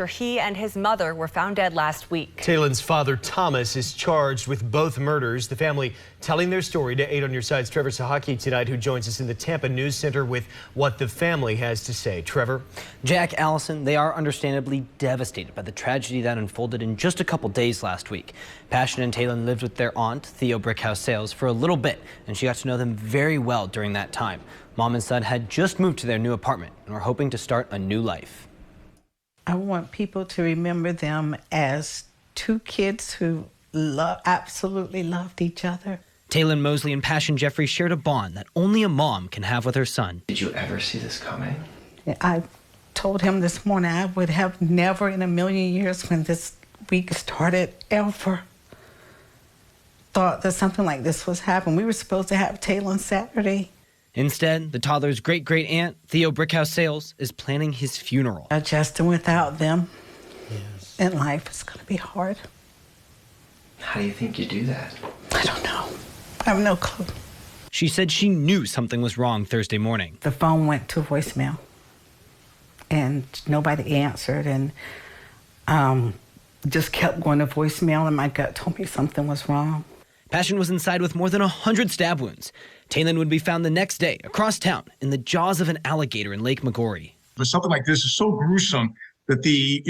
after he and his mother were found dead last week. Taylen's father, Thomas, is charged with both murders. The family telling their story to 8 on Your Side's Trevor Sahaki tonight, who joins us in the Tampa News Center with what the family has to say. Trevor? Jack, Allison, they are understandably devastated by the tragedy that unfolded in just a couple days last week. Passion and Taylen lived with their aunt, Theo Brickhouse Sales, for a little bit, and she got to know them very well during that time. Mom and son had just moved to their new apartment and were hoping to start a new life. I want people to remember them as two kids who absolutely loved each other. Taylen Mosley and Passion Jeffrey shared a bond that only a mom can have with her son. Did you ever see this coming? I told him this morning I would have never in a million years when this week started ever thought that something like this was happening. We were supposed to have Taylen Saturday. Instead, the toddler's great-great-aunt, Theo Brickhouse Sales, is planning his funeral. Adjusting without them in life is going to be hard. How do you think you do that? I don't know. I have no clue. She said she knew something was wrong Thursday morning. The phone went to voicemail, and nobody answered, and just kept going to voicemail, and my gut told me something was wrong. Passion was inside with more than 100 stab wounds. Taylen would be found the next day across town in the jaws of an alligator in Lake Maggiore. But something like this is so gruesome that the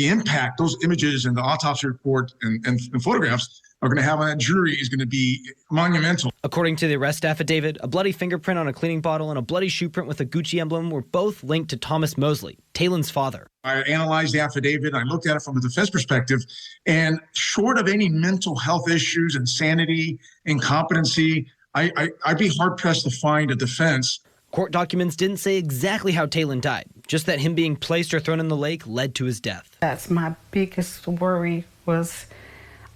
impact, those images and the autopsy report and photographs are going to have on that jury is going to be monumental. According to the arrest affidavit, a bloody fingerprint on a cleaning bottle and a bloody shoe print with a Gucci emblem were both linked to Thomas Mosley, Taylen's father. I analyzed the affidavit. I looked at it from a defense perspective, and short of any mental health issues, insanity, incompetency, I'd be hard-pressed to find a defense. Court documents didn't say exactly how Taylen died, just that him being placed or thrown in the lake led to his death. That's my biggest worry was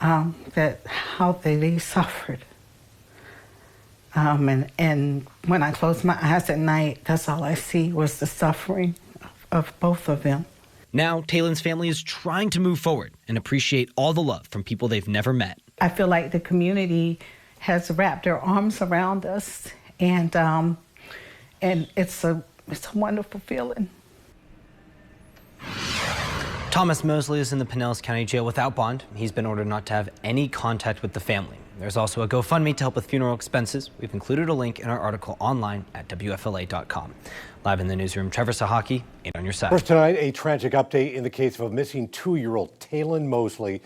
that how they suffered. And when I close my eyes at night, that's all I see was the suffering of both of them. Now, Taylen's family is trying to move forward and appreciate all the love from people they've never met. I feel like the community has wrapped their arms around us, and it's a wonderful feeling. Thomas Mosley is in the Pinellas County Jail without bond. He's been ordered not to have any contact with the family. There's also a GoFundMe to help with funeral expenses. We've included a link in our article online at WFLA.com. Live in the newsroom, Trevor Sahaki, 8 on Your Side. First tonight, a tragic update in the case of a missing 2-year-old Taylen Mosley.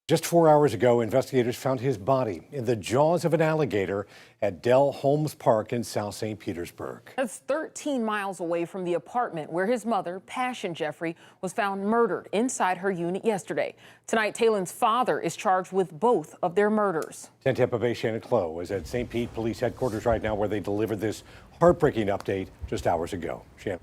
Just 4 hours ago, investigators found his body in the jaws of an alligator at Dell Holmes Park in South St. Petersburg. That's 13 miles away from the apartment where his mother, Passion Jeffrey, was found murdered inside her unit yesterday. Tonight, Taylen's father is charged with both of their murders. 10 Tampa Bay Shannon Clough is at St. Pete Police Headquarters right now, where they delivered this heartbreaking update just hours ago. Shannon.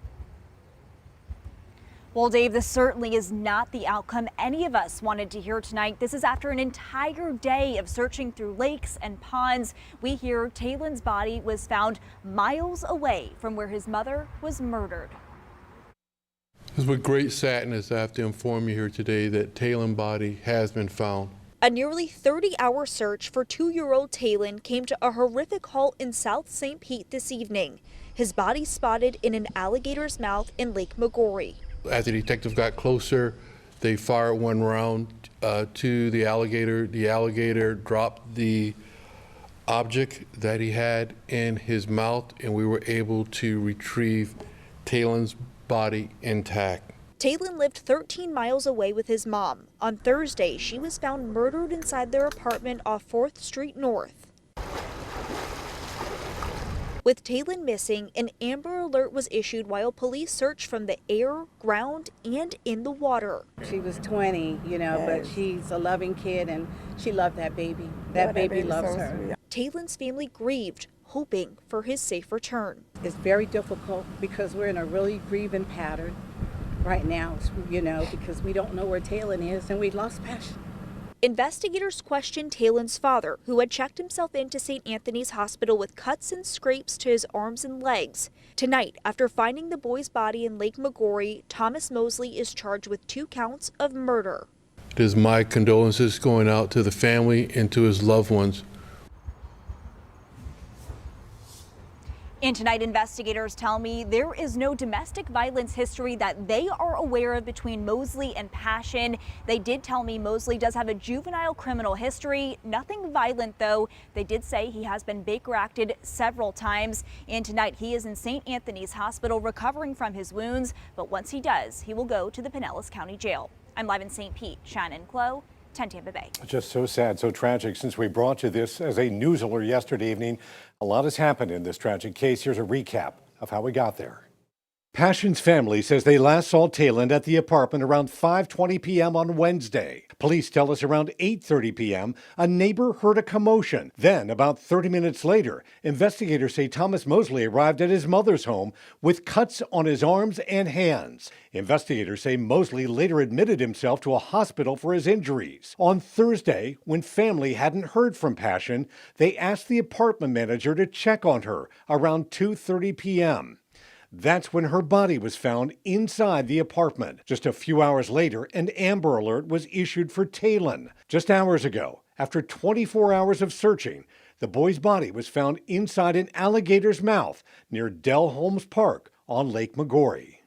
Well, Dave, this certainly is not the outcome any of us wanted to hear tonight. This is after an entire day of searching through lakes and ponds. We hear Taylen's body was found miles away from where his mother was murdered. It's with great sadness I have to inform you here today that Taylen's body has been found. A nearly 30-hour search for 2-year-old Taylen came to a horrific halt in South St. Pete this evening. His body spotted in an alligator's mouth in Lake Maggiore. As the detectives got closer, they fired one round to the alligator. The alligator dropped the object that he had in his mouth, and we were able to retrieve Taylen's body intact. Taylen lived 13 miles away with his mom. On Thursday, she was found murdered inside their apartment off 4th Street North. With Taylen missing, an Amber Alert was issued while police searched from the air, ground, and in the water. She was 20, but she's a loving kid, and she loved that baby. That baby loves her. Taylen's family grieved, hoping for his safe return. It's very difficult because we're in a really grieving pattern right now, because we don't know where Taylen is, and we lost Passion. Investigators questioned Taylen's father, who had checked himself into St. Anthony's Hospital with cuts and scrapes to his arms and legs. Tonight, after finding the boy's body in Lake Maggiore, Thomas Mosley is charged with 2 counts of murder. It is my condolences going out to the family and to his loved ones. And tonight, investigators tell me there is no domestic violence history that they are aware of between Mosley and Passion. They did tell me Mosley does have a juvenile criminal history. Nothing violent, though. They did say he has been Baker acted several times. And tonight, he is in St. Anthony's Hospital recovering from his wounds. But once he does, he will go to the Pinellas County Jail. I'm live in St. Pete. Shannon Clough, 10 Tampa Bay. Just so sad, so tragic. Since we brought you this as a news alert yesterday evening, a lot has happened in this tragic case. Here's a recap of how we got there. Passion's family says they last saw Taylen at the apartment around 5:20 p.m. on Wednesday. Police tell us around 8:30 p.m. a neighbor heard a commotion. Then, about 30 minutes later, investigators say Thomas Mosley arrived at his mother's home with cuts on his arms and hands. Investigators say Mosley later admitted himself to a hospital for his injuries. On Thursday, when family hadn't heard from Passion, they asked the apartment manager to check on her around 2:30 p.m. That's when her body was found inside the apartment. Just a few hours later, an Amber Alert was issued for Taylen. Just hours ago, after 24 hours of searching, the boy's body was found inside an alligator's mouth near Dell Holmes Park on Lake Maggiore.